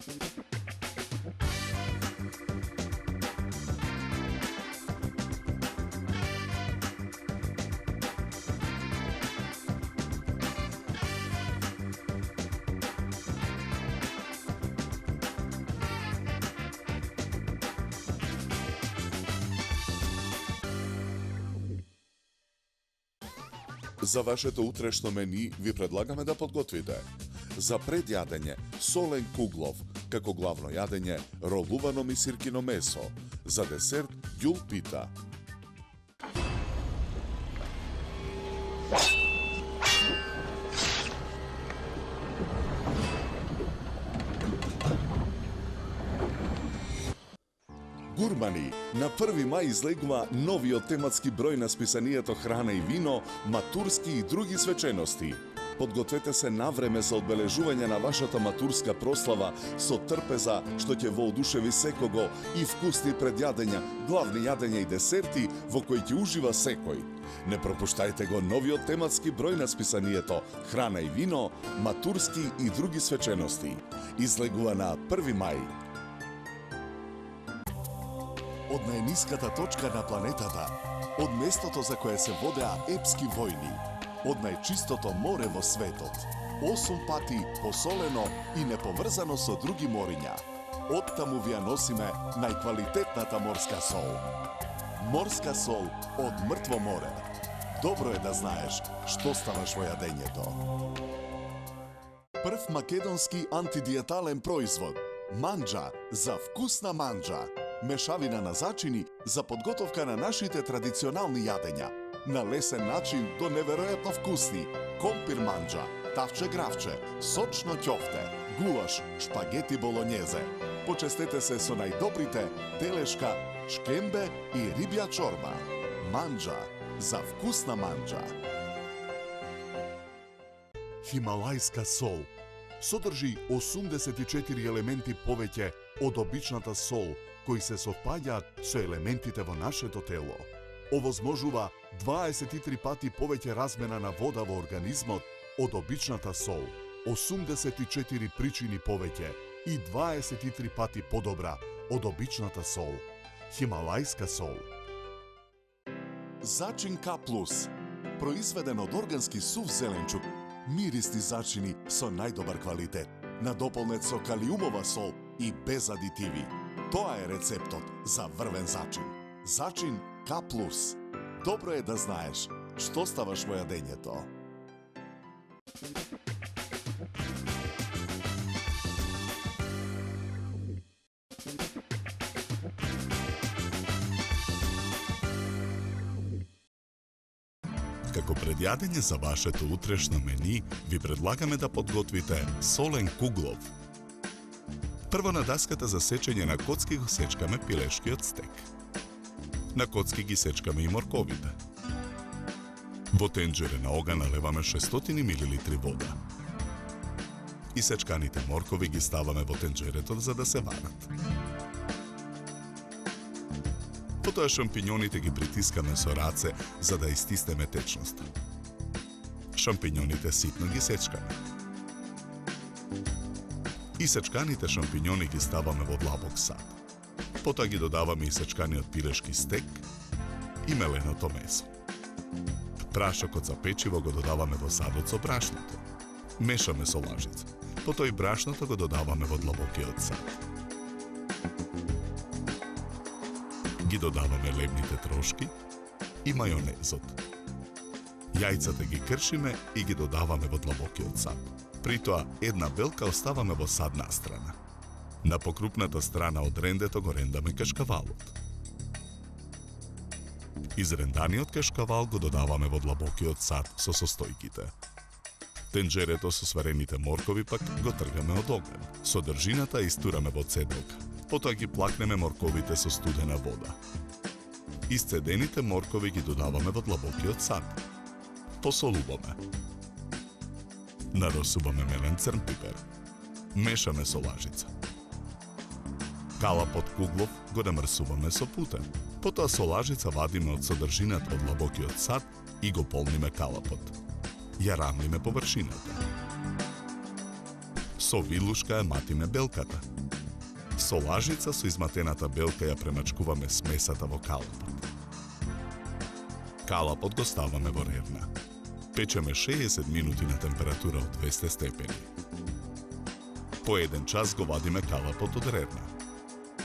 За вашето утрешно мени ви предлагаме да подготвите: за предјадење солен куглов, како главно јадење ролувано мисиркино месо, за десерт ѓул пита. Гурмани, на 1 мај излегува новиот тематски број на списанието Храна и вино, матурски и други свечености. Подгответе се навреме за одбележување на вашата матурска прослава со трпеза што ќе воодушеви секого и вкусни предјадења, главни јадења и десерти во кои ќе ужива секој. Не пропуштајте го новиот тематски број на списанието Храна и вино, матурски и други свечености. Излегува на 1 мај. Од најниската точка на планетата, од местото за кое се водеа епски војни, од најчистото море во светот, 8 пати посолено и неповрзано со други мориња. Оттаму ви ја носиме најквалитетната морска сол. Морска сол од мртво море. Добро е да знаеш што ставаш во јадењето. Прв македонски антидиетален производ. Манџа за вкусна манџа. Мешавина на зачини за подготовка на нашите традиционални јадења. На лесен начин до неверојатно вкусни. Компир манџа, тавче гравче, сочно ќофте, гулаш, шпагети болонјезе. Почестете се со најдобрите телешка, шкембе и рибја чорба. Манџа за вкусна манџа. Хималајска сол содржи 84 елементи повеќе од обичната сол, кои се совпаѓаат со елементите во нашето тело. Овозможува 23 пати повеќе размена на вода во организмот од обичната сол, 84 причини повеќе и 23 пати подобра од обичната сол. Хималајска сол. Зачин К+, произведен од органски сув зеленчук, мирисни зачини со најдобар квалитет, надополнет со калиумова сол и без адитиви. Тоа е рецептот за врвен зачин. Зачин К+. Добро е да знаеш што ставаш во јадењето. Како предјадење за вашето утрешно мени, ви предлагаме да подготвите солен куглов. Прво на даската за сечење на коцки го сечкаме пилешкиот стек. На коцки ги сечкаме и морковите. Во тенџере на оган налеваме 600 мл вода. Исечканите моркови ги ставаме во тенџерето за да се варат. Потоа шампињоните ги притискаме со раце за да истиснеме течноста. Шампињоните ситно ги сечкаме. Исечканите шампињони ги ставаме во длабок сад. Потоа ги додаваме исечканиот пилешки стек и меленото месо. Прашокот за печиво го додаваме во садот со брашното. Мешаме со лажица. Потоа и брашното го додаваме во длабокиот сад. Ги додаваме лебните трошки и мајонезот. Јајцата ги кршиме и ги додаваме во длабокиот сад. При тоа една белка оставаме во садна страна. На покрупната страна од рендето го рендаме кашкавалот. Изренданиот кашкавал го додаваме во длабокиот сад со состојките. Тенџерето со сварените моркови пак го тргаме од оган. Содржината истураме во цедок. Потоа ги плакнеме морковите со студена вода. Исцедените моркови ги додаваме во длабокиот сад. Посолуваме. Наросуваме мелен црн пипер. Мешаме со лажица. Калапот куглов го намрсуваме со путен. Потоа со лажица вадиме од содржината од длабокиот сад и го полниме калапот. Ја рамниме површината. Со вилушка ја матиме белката. Со лажица со изматената белка ја премачкуваме смесата во калапот. Калапот го ставаме во рерна. Печеме 60 минути на температура од 200 степени. По 1 час го вадиме калапот од рерна.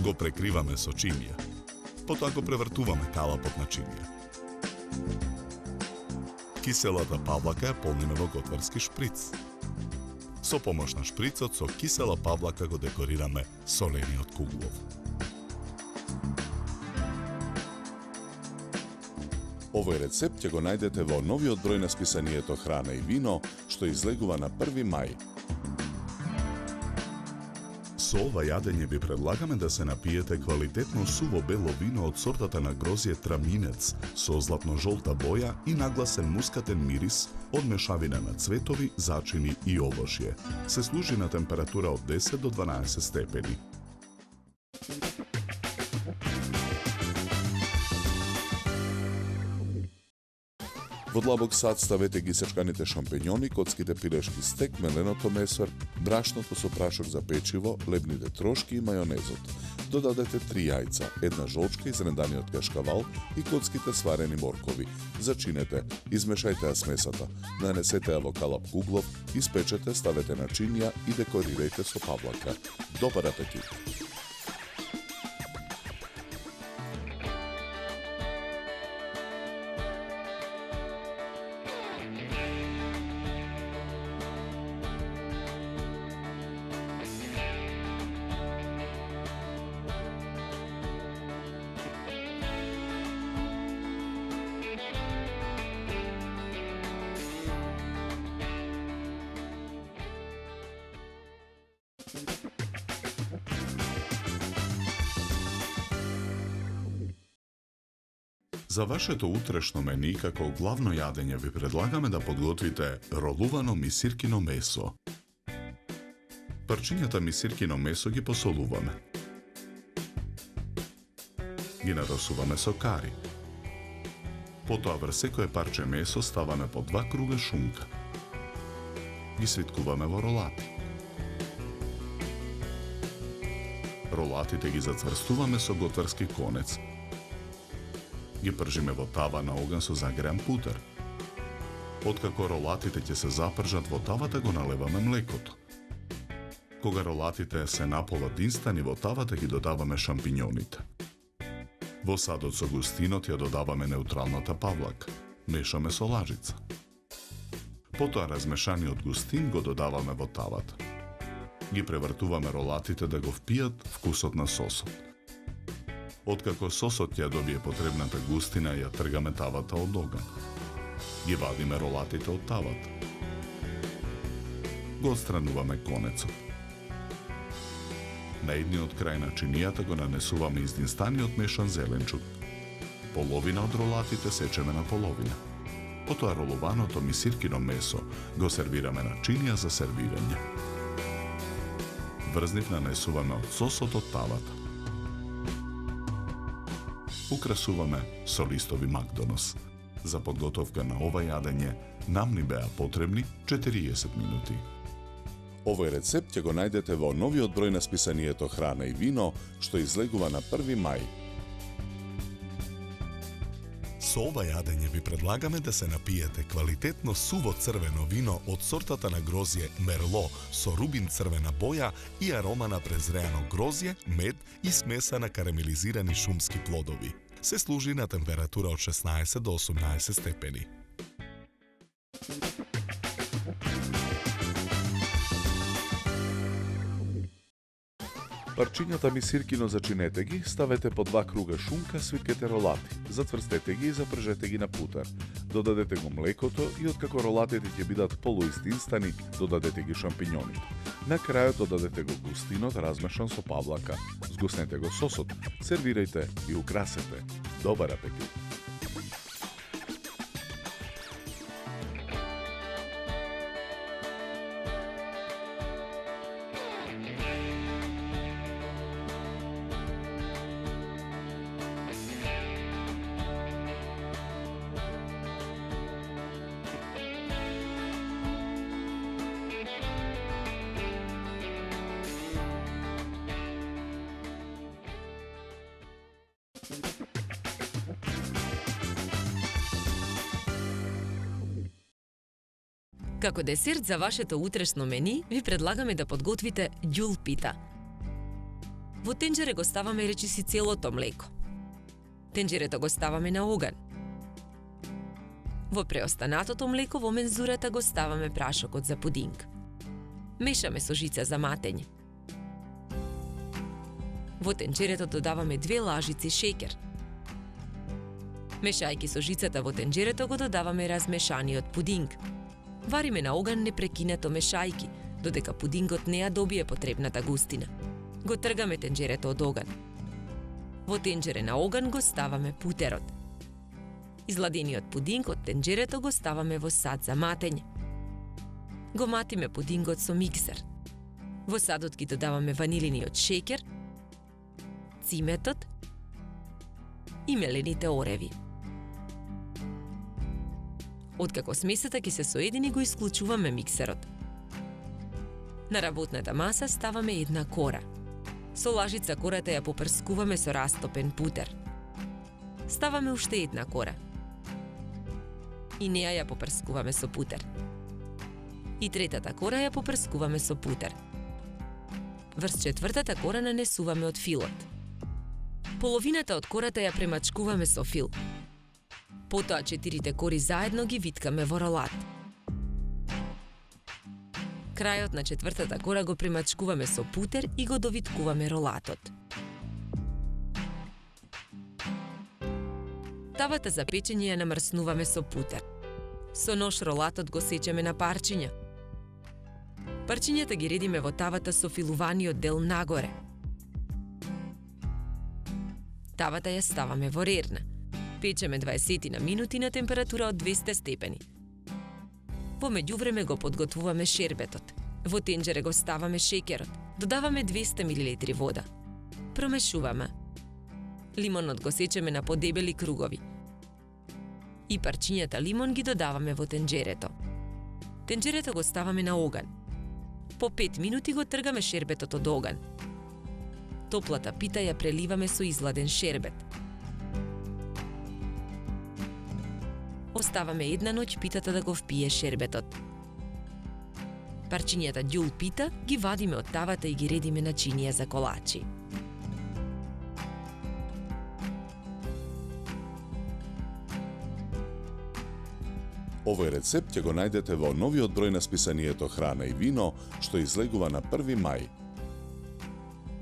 Го прекриваме со чинија. Потоа го превртуваме калапот на чинија. Киселата павлака ја полниме во готварски шприц. Со помош на шприцот со кисела павлака го декорираме солениот куглов. Овој рецепт ќе го најдете во новиот број на списанието Храна и вино, што излегува на 1 мај. Со ова јадење ви предлагаме да се напиете квалитетно суво бело вино од сортата на грозје Траминец со златно-жолта боја и нагласен мускатен мирис од мешавина на цветови, зачини и овошје. Се служи на температура од 10 до 12 степени. Во длабок сад ставете ги сечканите шампиньони, коцките пилешки стек, меленото месо, брашното со прашок за печиво, лебните трошки и мајонезот. Додадете 3 јајца, една жолчка изренданиот кашкавал и коцките сварени моркови. Зачинете, измешајте ја смесата, нанесете ја во калап куглов, испечете, ставете на чинија и декорирајте со павлака. Добар апетит! За вашето утрешно мени како главно јадење ви предлагаме да подготвите ролувано мисиркино месо. Парчињата мисиркино месо ги посолуваме. Ги нарасуваме со кари. Потоа врз секое парче месо ставаме по 2 круга шунка. Ги свиткуваме во ролати. Ролатите ги зацврстуваме со готварски конец. Ги пржиме во тава на оган со загреан путер. Откако ролатите ќе се запржат во тавата, го налеваме млекото. Кога ролатите се напола динстани, во тавата ги додаваме шампиньоните. Во садот со густинот ја додаваме неутралната павлака. Мешаме со лажица. Потоа размешаниот густин го додаваме во тавата. Ги превртуваме ролатите да го впијат вкусот на сосот. Откако сосот ја добие потребната густина, ја тргаме тавата од оган. Ги вадиме ролатите од тавата. Го отстрануваме конецот. На едниот крај на чинијата го нанесуваме издинстаниот мешан зеленчук. Половина од ролатите сечеме на половина. Потоа ролуваното мисиркино месо го сервираме на чинија за сервирање. Врзнив нанесуваме од сосот од тавата. Украсуваме со листови макдонос. За подготовка на ова јадење нам ни беа потребни 40 минути. Овој рецепт ќе го најдете во новиот број на списанието Храна и вино, што излегува на 1 мај. Со ова јадење ви предлагаме да се напиете квалитетно суво црвено вино од сортата на грозје Мерло со рубин црвена боја и арома на презреано грозје, мед и смеса на карамелизирани шумски плодови. Се служи на температура од 16 до 18 степени. Парчињата мисиркино зачинете ги, ставете по 2 круга шунка, свиткете ролати, затврстете ги и запржете ги на путер. Додадете го млекото и откако ролатите ќе бидат полуистинстани, додадете ги шампиньоните. На крајот додадете го густинот размешан со павлака. Згуснете го сосот, сервирајте и украсете. Добар апетит! Како десерт за вашето утрешно мени, ви предлагаме да подготвите ѓул пита. Во тенџере го ставаме речиси целото млеко. Тенџерето го ставаме на оган. Во преостанатото млеко во мензурата го ставаме прашокот за пудинг. Мешаме со жица за матење. Во тенџерето додаваме 2 лажици шеќер. Мешајќи со жицата во тенџерето го додаваме размешаниот пудинг. Вариме на оган непрекинато мешајќи, додека пудингот не ја добие потребната густина. Го тргаме тенџерето од оган. Во тенџере на оган го ставаме путерот. Изладениот пудинг од тенџерето го ставаме во сад за матење. Го матиме пудингот со миксер. Во садот ги додаваме ванилиниот шеќер, циметот и мелените ореви. Откако смесата ќе се соедини, го исклучуваме миксерот. На работната маса ставаме една кора. Со лажица кората ја попрскуваме со растопен путер. Ставаме уште една кора. И неа ја попрскуваме со путер. И третата кора ја попрскуваме со путер. Врз четвртата кора нанесуваме од филот. Половината од кората ја премачкуваме со фил. Потоа 4 кори заедно ги виткаме во ролат. Крајот на четвртата кора го премачкуваме со путер и го довиткуваме ролатот. Тавата за печење ја намрснуваме со путер. Со нож ролатот го сечеме на парчиња. Парчињата ги редиме во тавата со филуваниот дел нагоре. Тавата ја ставаме во рерна. Печеме 20 на минути на температура од 200 степени. Во меѓувреме го подготвуваме шербетот. Во тенџере го ставаме шеќерот. Додаваме 200 мл вода. Промешуваме. Лимонот го сечеме на подебели кругови. И парчињата лимон ги додаваме во тенџерето. Тенџерето го ставаме на оган. По 5 минути го тргаме шербетот од оган. Топлата пита ја преливаме со изладен шербет. Оставаме една ноќ питата да го впие шербетот. Парчињата ѓул пита ги вадиме од тавата и ги редиме на чинија за колачи. Овој рецепт ќе го најдете во новиот број на списанието Храна и вино, што излегува на 1 мај.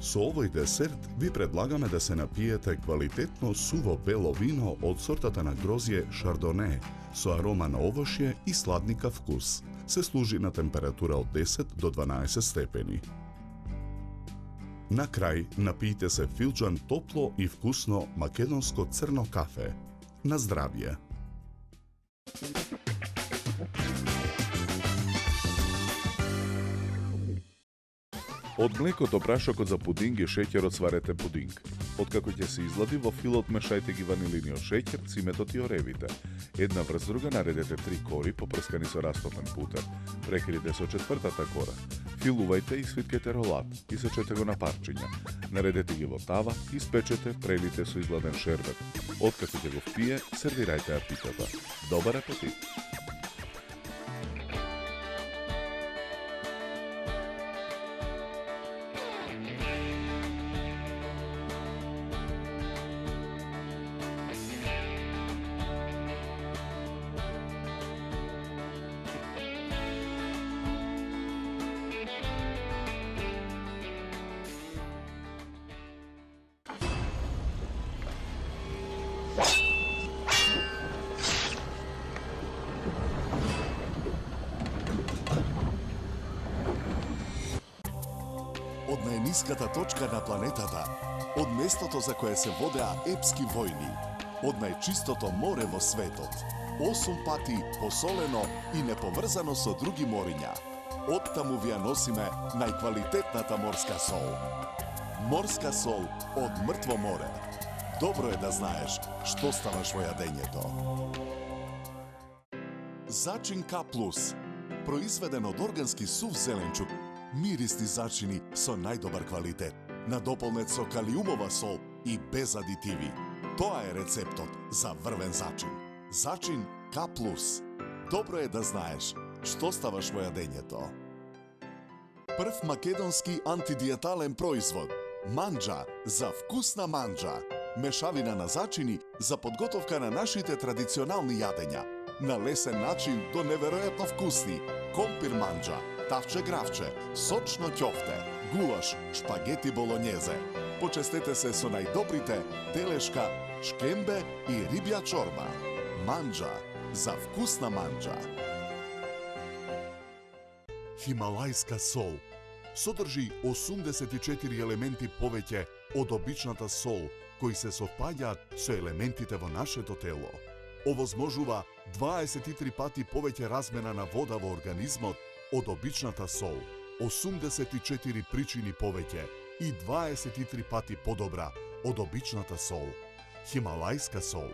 Со овој десерт ви предлагаме да се напиете квалитетно суво бело вино од сортата на грозје Шардоне со арома на овошје и сладника вкус. Се служи на температура од 10 до 12 степени. На крај напијте се филџан топло и вкусно македонско црно кафе. На здравје! Од млекото, прашокот за пудинг и шеќерот сварете пудинг. Откако ќе се излади, во филот мешајте ги ванилиниот шеќер, ciметот и оревите. Една врз друга наредете 3 кори попрскани со растопен путер. Прекрите со четвртата кора. Филувајте и свиткете ролат. Исечете го на парчиња. Наредете ги во тава, испечете, прелите со изладен шербет. Откако ќе го впие, сервирајте ја питата. Добар апетит! Од најниската точка на планетата, од местото за кое се водеа епски војни, од најчистото море во светот, 8 пати посолено и неповрзано со други мориња. Оттаму ви ја носиме најквалитетната морска сол. Морска сол од мртво море. Добро е да знаеш што ставаш во јадењето. Зачин К+, произведен од органски сув зеленчук, мирисни зачини со најдобар квалитет, надополнет со калиумова сол и без адитиви. Тоа е рецептот за врвен зачин. Зачин К+. Добро е да знаеш Што ставаш во јадењето? Прв македонски антидиетален производ манџа за вкусна манџа. Мешавина на зачини за подготовка на нашите традиционални јадења. На лесен начин до неверојатно вкусни компир манџа, тавче гравче, сочно ќофте, гулаш, шпагети болонјезе. Почестете се со најдобрите телешка, шкембе и рибја чорба. Манџа за вкусна манџа. Хималајска сол содржи 84 елементи повеќе од обичната сол, кои се совпаѓаат со елементите во нашето тело. Овозможува 23 пати повеќе размена на вода во организмот од обичната сол, 84 причини повеќе и 23 пати подобра од обичната сол. Хималајска сол.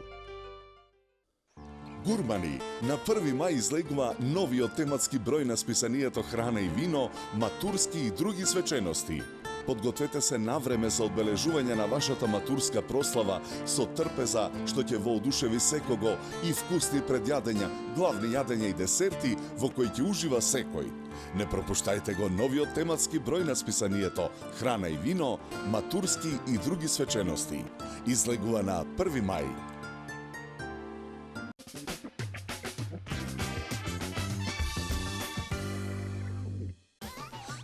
Гурмани, на 1 мај излегува новиот тематски број на списанието Храна и вино, матурски и други свечености. Подгответе се навреме за одбележување на вашата матурска прослава со трпеза што ќе воодушеви секого и вкусни предјадења, главни јадења и десерти во кои ќе ужива секој. Не пропуштајте го новиот тематски број на списанието Храна и вино, матурски и други свечености. Излегува на 1 мај.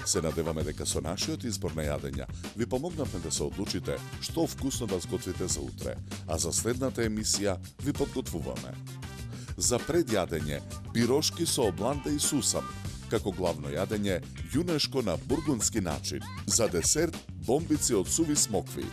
Се надеваме дека со нашиот избор на јадења ви помогнавме да се одлучите што вкусно да сготвите за утре, а за следната емисија ви подготвуваме. За предјадење пирошки со обланда и сусам, како главно јадење јунешко на бургундски начин, за десерт бомбици од суви смокви.